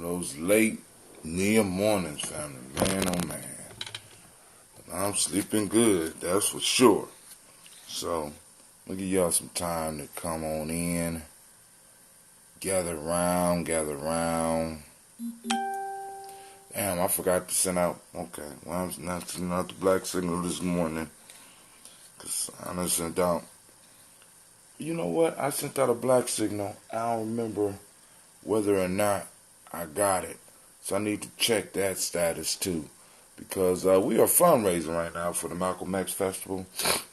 Those late near mornings, family. Man, oh man. But I'm sleeping good, that's for sure. So, we'll give y'all some time to come on in. Gather around, gather around. Damn, I forgot to send out. Okay, well, I'm not sending out the black signal this morning. Because I done sent out. You know what? I sent out a black signal. I don't remember whether or not I got it. So I need to check that status too. Because we are fundraising right now for the Malcolm X Festival.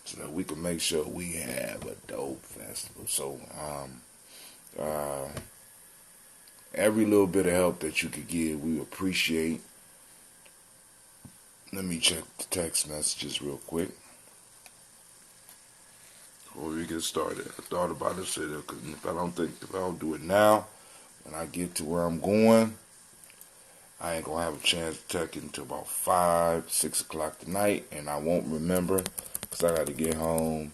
So that we can make sure we have a dope festival. So, every little bit of help that you could give, we appreciate. Let me check the text messages real quick before we get started. I thought about it, said because if I don't do it now, when I get to where I'm going, I ain't gonna have a chance to check it until about 5, 6 o'clock tonight, and I won't remember because I got to get home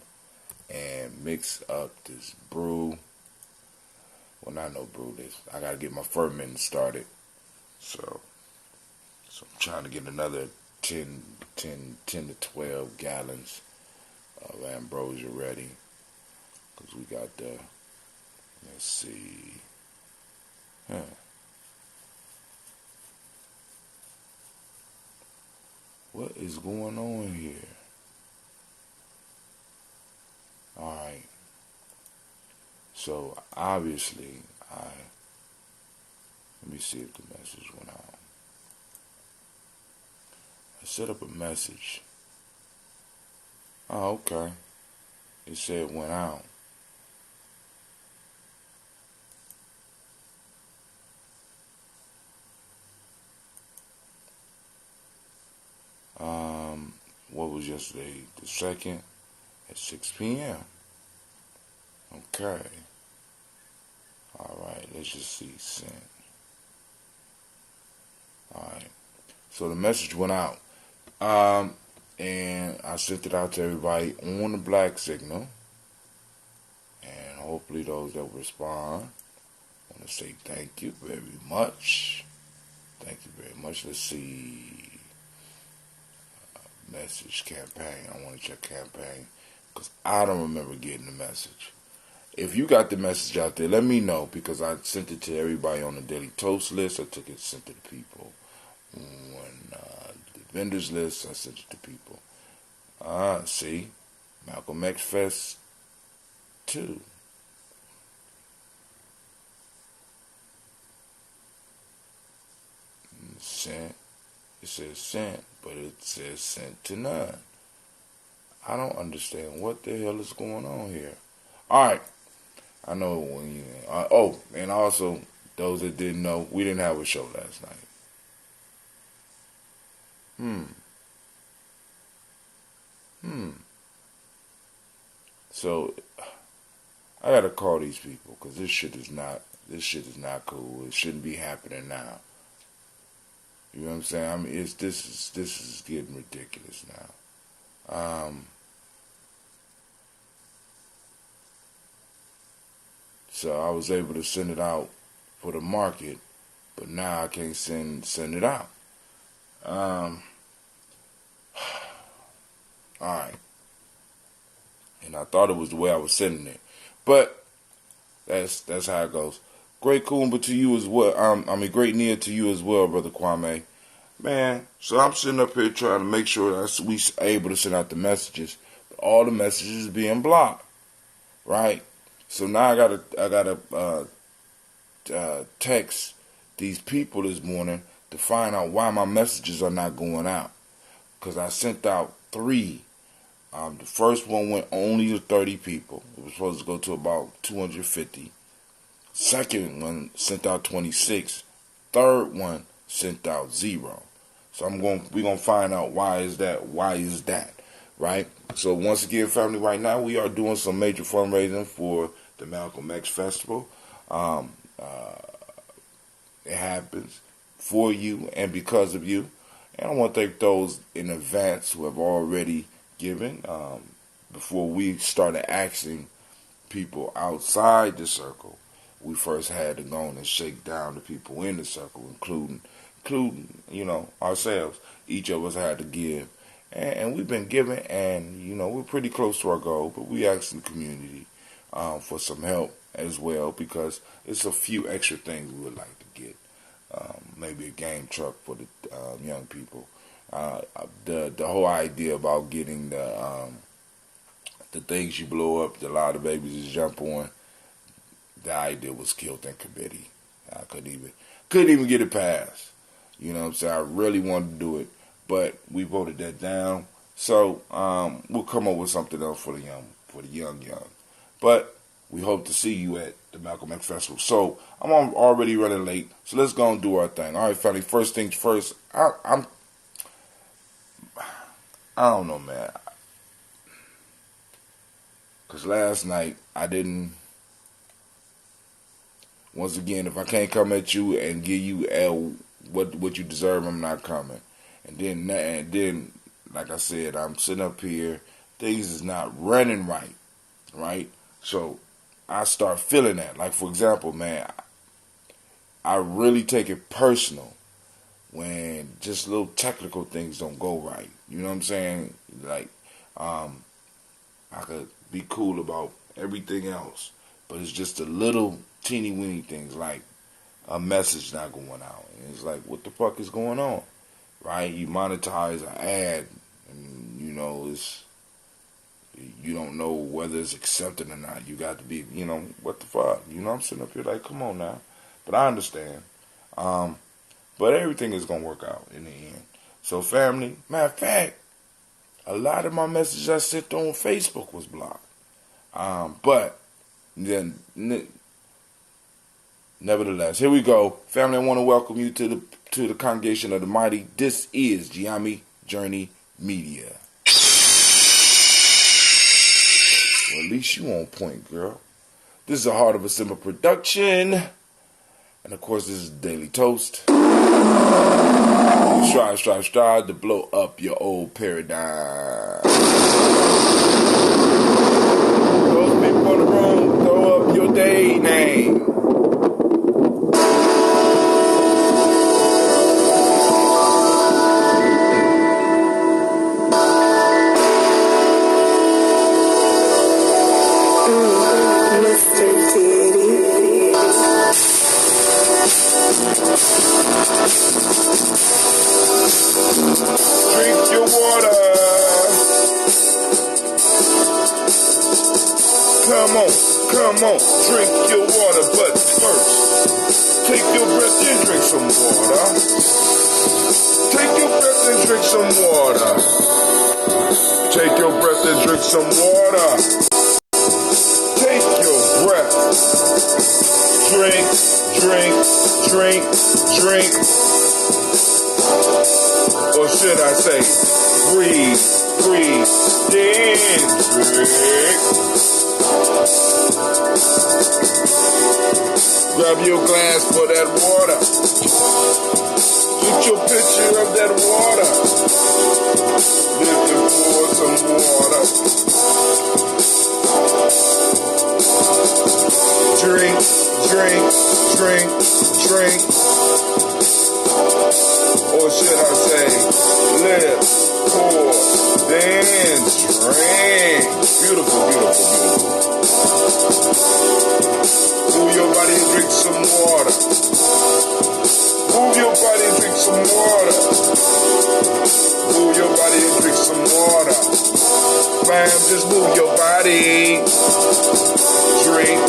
and mix up this brew. Well, not no brew. This I got to get my ferment started. So I'm trying to get another 10 to 12 gallons of ambrosia ready. Because we got the, let's see. What is going on here? Alright. So, obviously, let me see if the message went out. I set up a message. Oh, okay. It said it went out. What was yesterday? The 2nd at 6 p.m. Okay. Alright, let's just see. Sent. Alright. So the message went out. And I sent it out to everybody on the black signal. And hopefully those that respond, I want to say thank you very much. Thank you very much. Let's see. Message campaign. I want to check campaign because I don't remember getting the message. If you got the message out there, let me know because I sent it to everybody on the Daily Toast list. I sent it to people on the vendors list. I sent it to people. See, Malcolm X Fest 2. Sent. It says sent, but it says sent to none. I don't understand what the hell is going on here. Alright. I know when you... and also, those that didn't know, we didn't have a show last night. So, I gotta call these people, because this shit is not cool. It shouldn't be happening now. You know what I'm saying? I mean, this is getting ridiculous now. So I was able to send it out for the market, but now I can't send it out. All right. And I thought it was the way I was sending it, but that's how it goes. Great Kumba to you as well. Great Nia to you as well, Brother Kwame. Man, so I'm sitting up here trying to make sure that we able to send out the messages, but all the messages being blocked, right? So now I gotta text these people this morning to find out why my messages are not going out. Because I sent out 3. The first one went only to 30 people. It was supposed to go to about 250. Second one sent out 26. Third one sent out 0. So we're gonna find out why is that, right? So once again, family, right now we are doing some major fundraising for the Malcolm X Festival. It happens for you and because of you. And I want to thank those in advance who have already given before we started asking people outside the circle we first had to go and shake down the people in the circle, including ourselves. Each of us had to give, and we've been giving, and we're pretty close to our goal. But we asked the community for some help as well, because it's a few extra things we would like to get. Maybe a game truck for the young people. The whole idea about getting the things you blow up, that a lot of babies just jump on. The idea was killed in committee. I couldn't even get it passed. You know what I'm saying? I really wanted to do it, but we voted that down. So we'll come up with something else for the young. But we hope to see you at the Malcolm X Festival. So I'm already running late, so let's go and do our thing. All right, family. First things first. I don't know, man. Because last night I didn't. Once again, if I can't come at you and give you what you deserve, I'm not coming. And then, like I said, I'm sitting up here. Things is not running right? So I start feeling that. Like, for example, man, I really take it personal when just little technical things don't go right. You know what I'm saying? Like, I could be cool about everything else, but it's just the little teeny weeny things, like a message not going out. And it's like, what the fuck is going on? Right? You monetize an ad, and you don't know whether it's accepted or not. You got to be, what the fuck? I'm sitting up here like, come on now. But I understand. But everything is going to work out in the end. So, family, matter of fact, a lot of my messages I sent on Facebook was blocked. But then, nevertheless, here we go. Family, I want to welcome you to the congregation of the mighty. This is Giami Journey Media. Well, at least you on point, girl. This is a Heart of a Simple production. And of course, this is Daily Toast. Strive to blow up your old paradigm. Those people in the room, throw up your day name. Drink your water. Come on, drink your water, but first, take your breath and drink some water. Take your breath and drink some water. Take your breath and drink some water. Take your breath. Drink. Or should I say, breathe, then drink. Grab your glass for that water. Get your picture of that water. Looking for some water. Drink. Or should I say, live, pour, then drink. Beautiful. Move your body and drink some water. Move your body and drink some water. Move your body and drink some water. Bam, just move your body. Drink.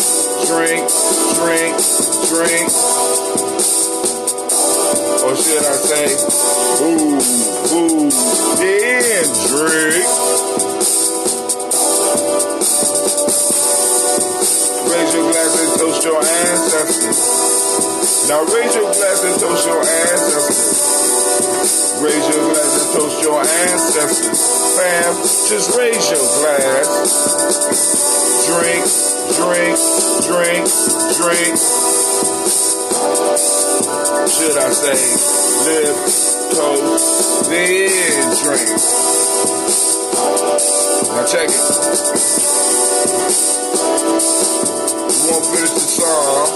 Or should I say, move, then drink. Raise your glass and toast your ancestors. Now raise your glass and toast your ancestors. Raise your glass and toast your ancestors. Fam, just raise your glass. Drink. Should I say, live, toast, then drink. Now check it. won't finish the song.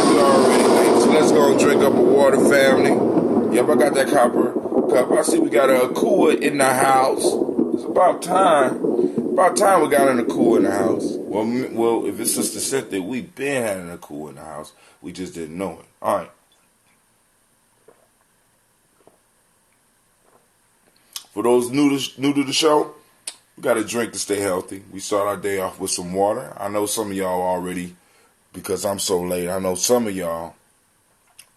We already late, so let's go and drink up a water, family. Yep, I got that copper cup. I see we got a cooler in the house. It's about time. About time we got an Akua in the house. Well, if it's Sister Cynthia, we've been having an Akua in the house. We just didn't know it. All right. For those new to the show, we got to drink to stay healthy. We start our day off with some water. I know some of y'all already, because I'm so late, I know some of y'all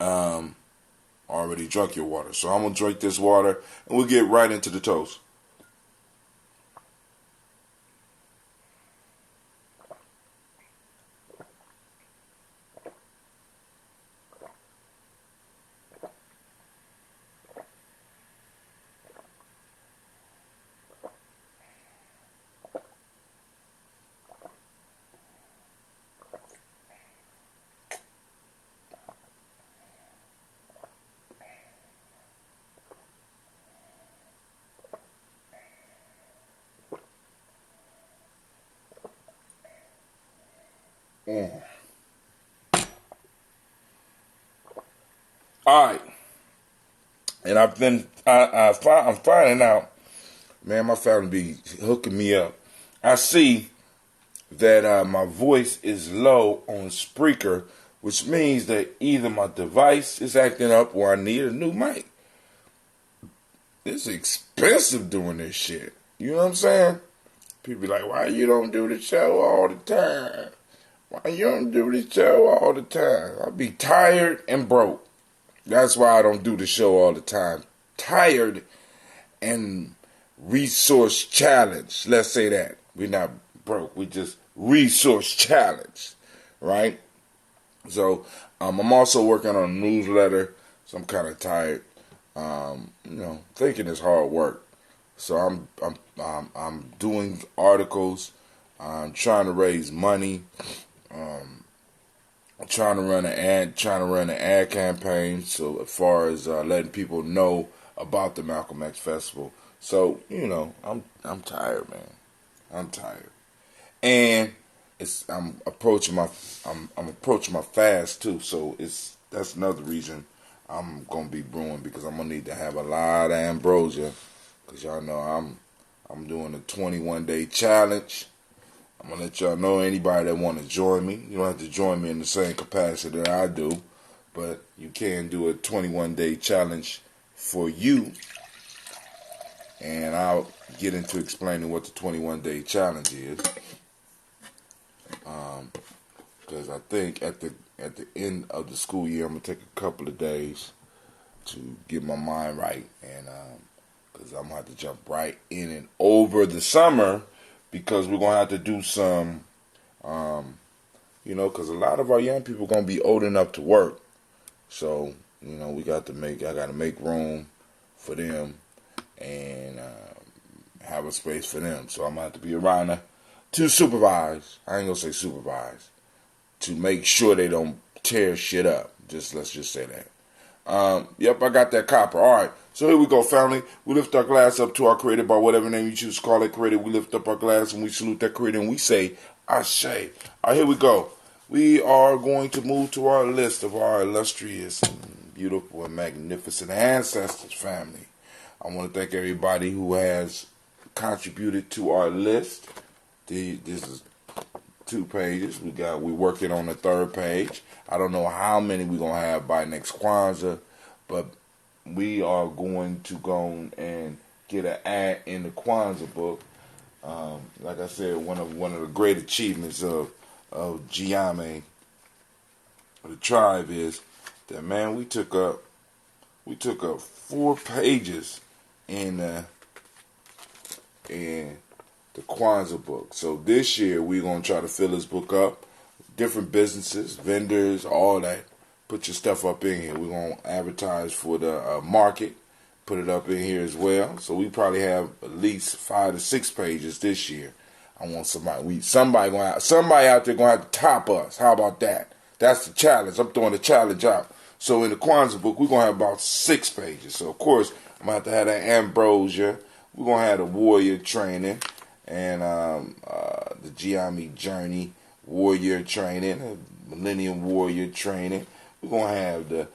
already drunk your water. So I'm going to drink this water, and we'll get right into the toast. All right, and I'm finding out, man, my family be hooking me up. I see that my voice is low on Spreaker, which means that either my device is acting up or I need a new mic. It's expensive doing this shit. You know what I'm saying? People be like, why you don't do the show all the time? Why you don't do the show all the time? I be tired and broke. That's why I don't do the show all the time. Tired and resource challenged. Let's say that. We're not broke. We just resource challenged. Right? So I'm also working on a newsletter. So I'm kind of tired. Thinking is hard work. So I'm doing articles. I'm trying to raise money. Trying to run an ad campaign. So as far as letting people know about the Malcolm X Festival. So I'm tired, man. I'm tired, and I'm approaching my fast too. So that's another reason I'm gonna be brewing, because I'm gonna need to have a lot of ambrosia, because y'all know I'm doing a 21-day challenge. I'm going to let y'all know, anybody that want to join me. You don't have to join me in the same capacity that I do, but you can do a 21-day challenge for you. And I'll get into explaining what the 21-day challenge is. Because I think at the end of the school year, I'm going to take a couple of days to get my mind right. And because I'm going to have to jump right in and over the summer, because we're going to have to do some, because a lot of our young people are going to be old enough to work. So, I got to make room for them and have a space for them. So I'm going to have to be around to supervise. I ain't going to say supervise. To make sure they don't tear shit up. Let's just say that. Yep, I got that copper. All right, so here we go, family. We lift our glass up to our creator by whatever name you choose to call it creator. We lift up our glass and we salute that creator and we say, Ashe. All right, here we go. We are going to move to our list of our illustrious, and beautiful, and magnificent ancestors, family. I want to thank everybody who has contributed to our list. This is 2 pages. We're working on the 3rd page. I don't know how many we're going to have by next Kwanzaa, but we are going to go and get an ad in the Kwanzaa book. Like I said, one of the great achievements of Giame, the tribe, is that, man, we took up 4 pages in the Kwanzaa book. So this year we're gonna try to fill this book up. Different businesses, vendors, all that. Put your stuff up in here. We're gonna advertise for the market. Put it up in here as well. So we probably have at least 5 to 6 pages this year. I want somebody out there gonna have to top us. How about that? That's the challenge. I'm throwing the challenge out. So in the Kwanzaa book, we're gonna have about 6 pages. So of course, I'm gonna have to have that ambrosia. We're gonna have the warrior training and the Giami journey warrior training, millennium warrior training. We're going to have the,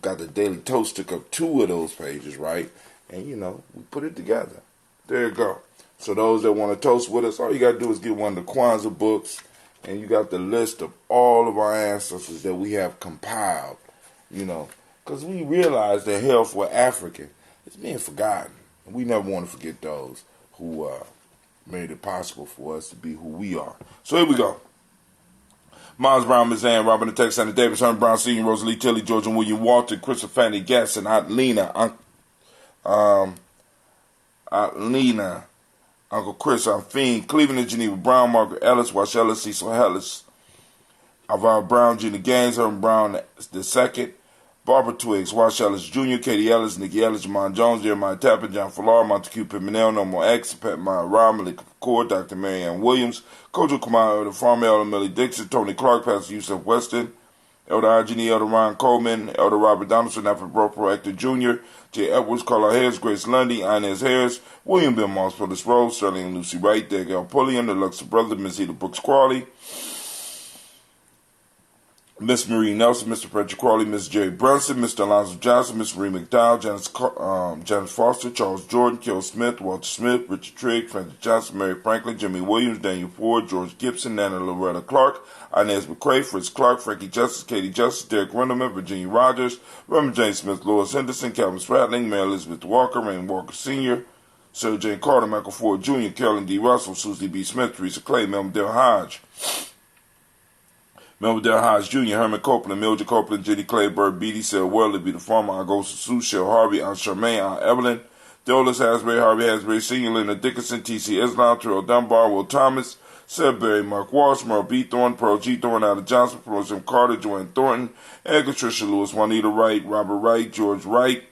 got the Daily Toast, took up 2 of those pages, right? And, we put it together. There you go. So those that want to toast with us, all you got to do is get one of the Kwanzaa books, and you got the list of all of our ancestors that we have compiled, because we realize that health for African is being forgotten. And we never want to forget those who made it possible for us to be who we are. So here we go. Miles Brown, Mizan, Robin the Tex, Sandra Davis, Herman Brown Sr., Rosalie Tilly, George and William Walter, Christopher Fanny Gasson, Aunt Lena, Uncle Chris, Aunt Fiend, Cleveland and Geneva Brown, Margaret Ellis, Wash Ellis, Cecil Ellis, Alvaro Brown, Gina Gaines, Herman Brown II, Barbara Twiggs, Wash Ellis Jr., Katie Ellis, Nikki Ellis, Jamon Jones, Jeremiah Tappan, John Fallar, Montague Pimenel, No More X, Pat Meyer Rob, Malika Foucault, Dr. Marianne Williams, Kojo Kumar, Elder Farmer, Elder Millie Dixon, Tony Clark, Pastor Yusuf Weston, Elder Irene, Elder Ron Coleman, Elder Robert Donaldson, Alfred Bro Proactor Jr., J. Edwards, Carla Harris, Grace Lundy, Inez Harris, William Ben Moss, Phyllis Rose, Sterling and Lucy Wright, Daniel Pulliam, the Luxor Brother, Miss Eda Brooks Crawley, Miss Marie Nelson, Mr. Patrick Crawley, Miss Jerry Brunson, Mr. Alonzo Johnson, Miss Marie McDowell, Janice Foster, Charles Jordan, Kel Smith, Walter Smith, Richard Trigg, Francis Johnson, Mary Franklin, Jimmy Williams, Daniel Ford, George Gibson, Nana Loretta Clark, Inez McCrae, Fritz Clark, Frankie Justice, Katie Justice, Derek Renderman, Virginia Rogers, Reverend James Smith, Lois Henderson, Calvin Spratling, Mary Elizabeth Walker, Rain Walker Sr., Sir Jane Carter, Michael Ford Jr., Carolyn D. Russell, Susie B. Smith, Teresa Clay, Melvin Dale Hodge, Jr., Herman Copeland, Mildred Copeland, Jenny Clay, Bird Beatty, Sarah Worley, Be the Farmer, Augusta Sue, Shell Harvey, Aunt Charmaine, Aunt Evelyn, Douglas Hasbury, Harvey Hasbury Sr., Linda Dickinson, T.C. Islam, Terrell Dunbar, Will Thomas, Seb Berry, Mark Walsh, Merle B. Thornton, Pearl G. Thornton, Ada Johnson, Pearl Jim Carter, Joanne Thornton, Edgar Tricia Lewis, Juanita Wright, Robert Wright, George Wright,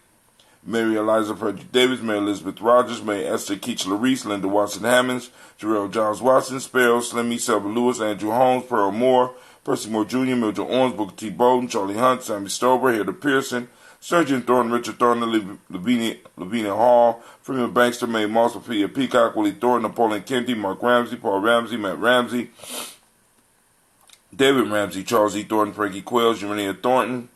Mary Eliza Frederick Davis, Mary Elizabeth Rogers, Mary Esther Keach Larice, Linda Watson Hammonds, Jarrell Johns Watson, Sparrow, Slimmy, Selva Lewis, Andrew Holmes, Pearl Moore, Percy Moore Jr., Mildred Owens, Booker T. Bowden, Charlie Hunt, Sammy Stover, Hilda Pearson, Surgeon Thornton, Richard Thornton, Lavinia Hall, Freeman Bankster, Mae Moss, Sophia Peacock, Willie Thornton, Napoleon Kennedy, Mark Ramsey, Paul Ramsey, Matt Ramsey, David Ramsey, Charles E. Thornton, Frankie Quills, Urania Thornton,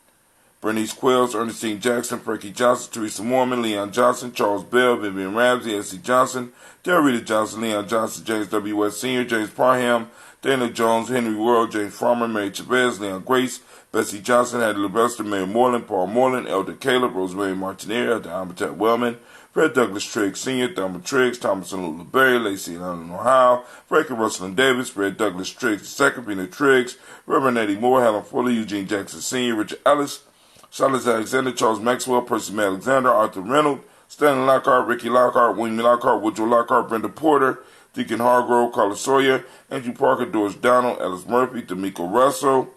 Bernice Quills, Ernestine Jackson, Frankie Johnson, Teresa Mormon, Leon Johnson, Charles Bell, Vivian Ramsey, S.C. Johnson, Rita Johnson, Leon Johnson, James W. West Sr., James Parham, Dana Jones, Henry World, James Farmer, Mary Chavez, Leon Grace, Bessie Johnson, Hattie Levester, Mary Moreland, Paul Moreland, Elder Caleb, Rosemary Martineer, Elder Amatet Wellman, Fred Douglas Triggs Sr., Thelma Triggs, Thomas and Lula Berry, Lacey and Allen, Ohio, Frankie Russell and Davis, Fred Douglas Triggs II, Pina Triggs, Reverend Eddie Moore, Helen Fuller, Eugene Jackson Sr., Richard Ellis, Silas Alexander, Charles Maxwell, Percy May Alexander, Arthur Reynolds, Stanley Lockhart, Ricky Lockhart, William Lockhart, Woodrow Lockhart, Brenda Porter, Deacon Hargrove, Carla Sawyer, Andrew Parker, Doris Donald, Ellis Murphy, D'Amico Russell,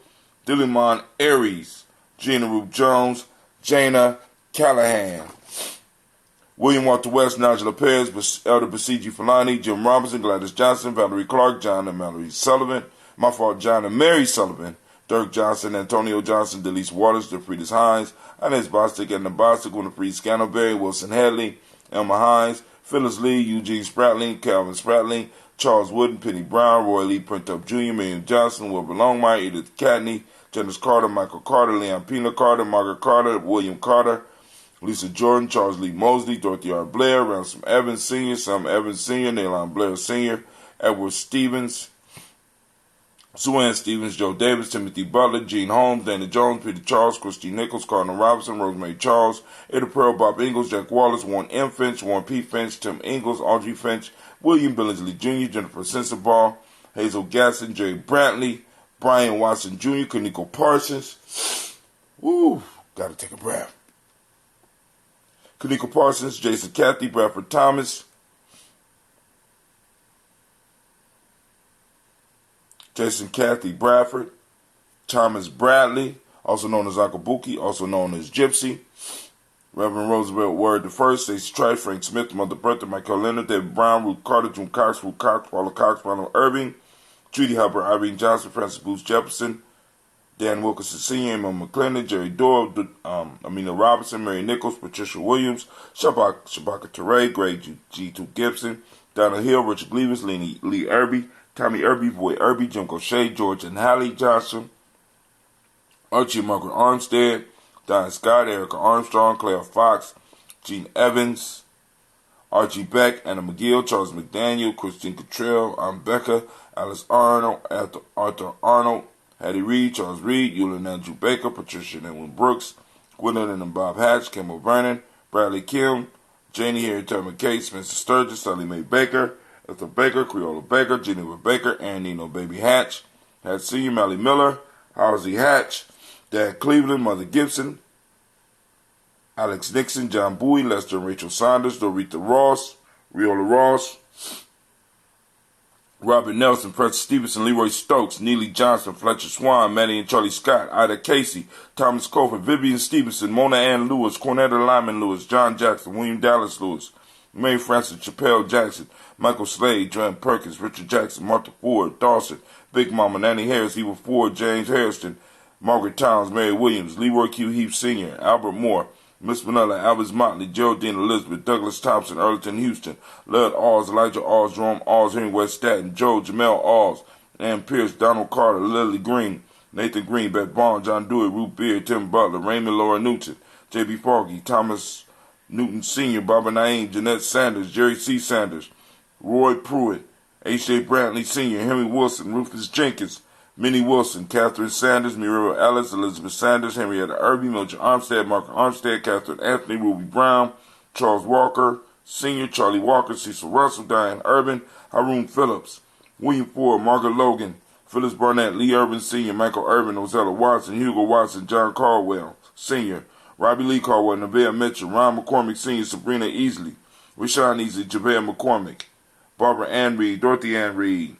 Dillimon Aries, Gina Ruth Jones, Jana Callahan, William Walter West, Nigel Perez, Elder Basiji Falani, Jim Robinson, Gladys Johnson, Valerie Clark, John and Mallory Sullivan, John and Mary Sullivan, Dirk Johnson, Antonio Johnson, Delise Waters, DeFridas Hines, Inez Bostic, Edna Bostic, Winifred Scantleberry, Wilson Hadley, Elma Hines, Phyllis Lee, Eugene Spratling, Calvin Spratling, Charles Wooden, Penny Brown, Roy Lee Printup Jr., Miriam Johnson, Wilbur Longmire, Edith Catney, Janice Carter, Michael Carter, Leon Pina Carter, Margaret Carter, William Carter, Lisa Jordan, Charles Lee Mosley, Dorothy R. Blair, Ransom Evans Sr., Sam Evans Sr., Nailon Blair Sr., Edward Stevens, Sue Ann Stevens, Joe Davis, Timothy Butler, Gene Holmes, Dana Jones, Peter Charles, Christine Nichols, Cardinal Robinson, Rosemary Charles, Ada Pearl, Bob Ingalls, Jack Wallace, Warren M. Finch, Warren P. Finch, Tim Ingalls, Audrey Finch, William Billingsley Jr., Jennifer Sensabaugh, Hazel Gasson, Jerry Brantley, Brian Watson Jr., Kaniko Parsons. Woo, gotta take a breath. Kaniko Parsons, Jason Cathy, Bradford Thomas, Jason Cathy Bradford, Thomas Bradley, also known as Akabuki, also known as Gypsy, Reverend Roosevelt Word the First, Stacey Trice, Frank Smith, Mother Bertha, Michael Leonard, David Brown, Ruth Carter, June Cox, Ruth Cox, Paula Cox, Ronald Irving, Judy Hubbard, Irene Johnson, Francis Booth Jefferson, Dan Wilkinson Sr., Emma McClendon, Jerry Doyle, Amina Robinson, Mary Nichols, Patricia Williams, Shabaka Teray, Greg G. 2 Gibson, Donna Hill, Richard Gleavis, Lee Irby, Tommy Irby, Boy Irby, Jim Gaucher, George and Hallie Johnson, Archie and Margaret Armstead, Don Scott, Erica Armstrong, Claire Fox, Gene Evans, Archie Beck, Anna McGill, Charles McDaniel, Christine Cottrell, Becca, Alice Arnold, Arthur Arnold, Hattie Reed, Charles Reed, Eula and Andrew Baker, Patricia and Edwin Brooks, Gwendolyn and Bob Hatch, Kimball Vernon, Bradley Kim, Janie Harriet Turner Kate, Spencer Sturgis, Sally Mae Baker, Ethel Baker, Creola Baker, Geneva Baker, Aaron Nino Baby Hatch, Hatch Sr., Mally Miller, Halsey Hatch, Dad Cleveland, Mother Gibson, Alex Nixon, John Bowie, Lester and Rachel Saunders, Dorita Ross, Riola Ross, Robert Nelson, Francis Stevenson, Leroy Stokes, Neely Johnson, Fletcher Swan, Maddie and Charlie Scott, Ida Casey, Thomas Cofer, Vivian Stevenson, Mona Ann Lewis, Cornetta Lyman Lewis, John Jackson, William Dallas Lewis, Mae Francis, Chappelle Jackson, Michael Slade, Joanne Perkins, Richard Jackson, Martha Ford, Dawson, Big Mama, Nanny Harris, Eva Ford, James Harrison, Margaret Towns, Mary Williams, Leroy Q. Heath Sr., Albert Moore, Miss Manila, Alvis Motley, Geraldine Elizabeth, Douglas Thompson, Earlton Houston, Lud Alls, Elijah Alls, Jerome Alls, Henry West Staten, Joe Jamel Alls, Ann Pierce, Donald Carter, Lily Green, Nathan Green, Beth Bond, John Dewey, Ruth Beard, Tim Butler, Raymond Laura Newton, J.B. Foggy, Thomas Newton Sr., Barbara Naeem, Jeanette Sanders, Jerry C. Sanders, Roy Pruitt, H.J. Brantley Sr., Henry Wilson, Rufus Jenkins, Minnie Wilson, Catherine Sanders, Muriel Ellis, Elizabeth Sanders, Henrietta Irby, Mildred Armstead, Margaret Armstead, Catherine Anthony, Ruby Brown, Charles Walker, Sr., Charlie Walker, Cecil Russell, Diane Urban, Haroon Phillips, William Ford, Margaret Logan, Phyllis Barnett, Lee Urban Sr., Michael Urban, Ozella Watson, Hugo Watson, John Caldwell Sr., Robbie Lee Caldwell, Nevaeh Mitchell, Ron McCormick Sr., Sabrina Easley, Rashawn Easley, Javea McCormick, Barbara Ann Reed, Dorothy Ann Reed,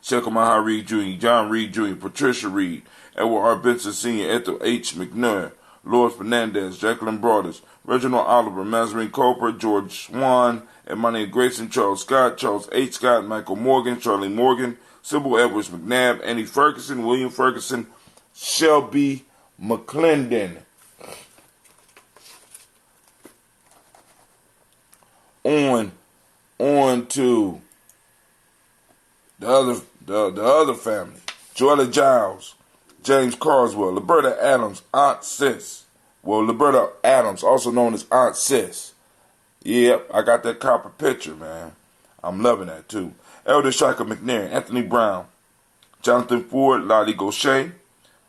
Shekamaha Reed Jr., John Reed Jr., Patricia Reed, Edward R. Benson Sr., Ethel H. McNair, Lois Fernandez, Jacqueline Broaders, Reginald Oliver, Mazarine Cooper, George Swan, Emmanuel Grayson, Charles Scott, Charles H. Scott, Michael Morgan, Charlie Morgan, Sybil Edwards McNabb, Annie Ferguson, William Ferguson, Shelby McClendon. On to the other family. Joella Giles, James Carswell, Liberta Adams, Aunt Sis. Well, Liberta Adams, also known as Aunt Sis. Yep, I got that copper picture, man. I'm loving that, too. Elder Shaka McNair, Anthony Brown, Jonathan Ford, Lottie Gaucher,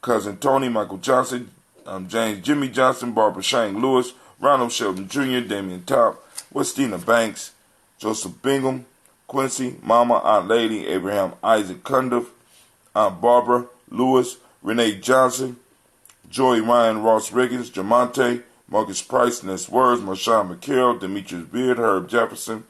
Cousin Tony, Michael Johnson, James Jimmy Johnson, Barbara Shane Lewis, Ronald Shelton Jr., Damian Top, Westina Banks, Joseph Bingham, Quincy, Mama, Aunt Lady, Abraham Isaac Cundiff, Aunt Barbara Lewis, Renee Johnson, Joey Ryan Ross Riggins, Jamonte, Marcus Price, Ness Words, Marshawn McCarroll, Demetrius Beard, Herb Jefferson,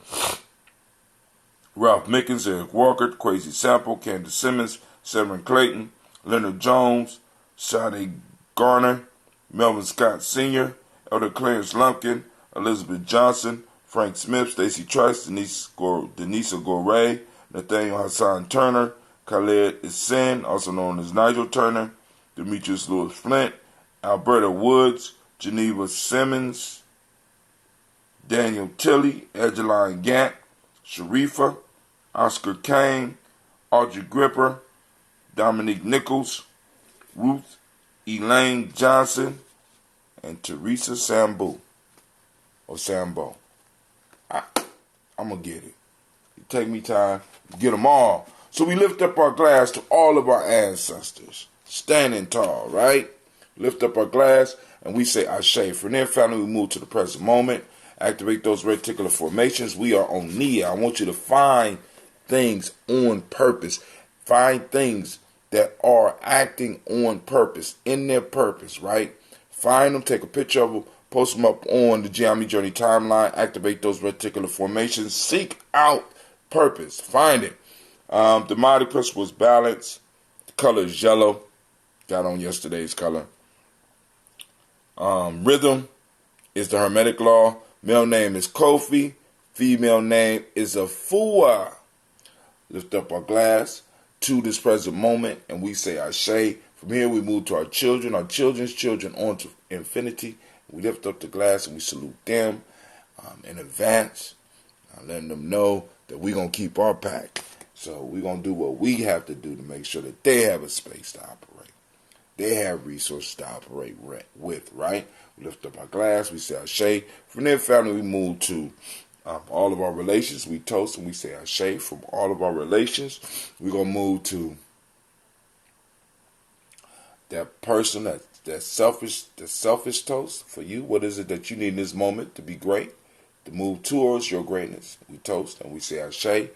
Ralph Mickens, Eric Walker, Crazy Sample, Candace Simmons, Severin Clayton, Leonard Jones, Sade Garner, Melvin Scott Sr., Elder Clarence Lumpkin, Elizabeth Johnson, Frank Smith, Stacey Trice, Denisa Gore, Nathaniel Hassan Turner, Khaled Isen, also known as Nigel Turner, Demetrius Lewis Flint, Alberta Woods, Geneva Simmons, Daniel Tilley, Angeline Gant, Sharifa, Oscar Kane, Audrey Gripper, Dominique Nichols, Ruth Elaine Johnson, and Teresa Sambo. Or Sambo. I'm going to get it. It take me time to get them all. So we lift up our glass to all of our ancestors. Standing tall, right? Lift up our glass and we say Ashe. From there, finally, we move to the present moment. Activate those reticular formations. We are on Nia. I want you to find things on purpose. Find things that are acting on purpose, in their purpose, right? Find them, take a picture of them, post them up on the Geometry Journey timeline. Activate those reticular formations. Seek out purpose. Find it. The mighty principle is balance. The color is yellow. Got on yesterday's color. Rhythm is the Hermetic law. Male name is Kofi. Female name is Afua. Lift up our glass to this present moment and we say Ashe. From here we move to our children, our children's children, on to infinity. We lift up the glass and we salute them in advance, letting them know that we're going to keep our pact. So we're going to do what we have to do to make sure that they have a space to operate. They have resources to operate with, right? We lift up our glass, we say Ashe. From there, family, we move to all of our relations. We toast and we say Ashe from all of our relations. We're going to move to that person, that selfish toast for you. What is it that you need in this moment to be great, to move towards your greatness? We toast and we say Ashe.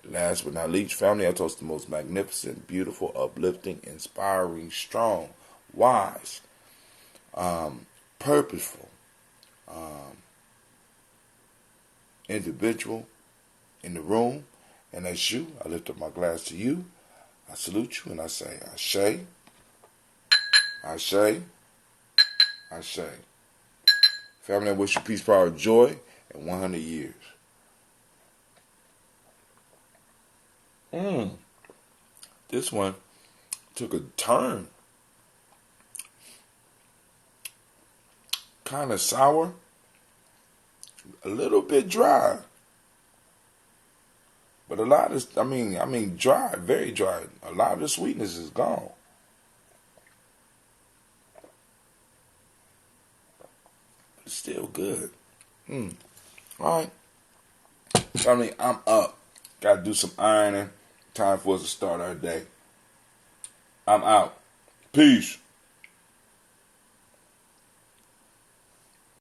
Last but not least, family, I toast the most magnificent, beautiful, uplifting, inspiring, strong, wise, purposeful individual in the room. And that's you. I lift up my glass to you. I salute you and I say Ashe, Ashe, Ashe. Family, I wish you peace, power, joy, and 100 years. This one took a turn. Kind of sour. A little bit dry. But a lot of, I mean dry, very dry. A lot of the sweetness is gone. But it's still good. Alright. Family, I'm up. Gotta do some ironing. Time for us to start our day. I'm out. Peace.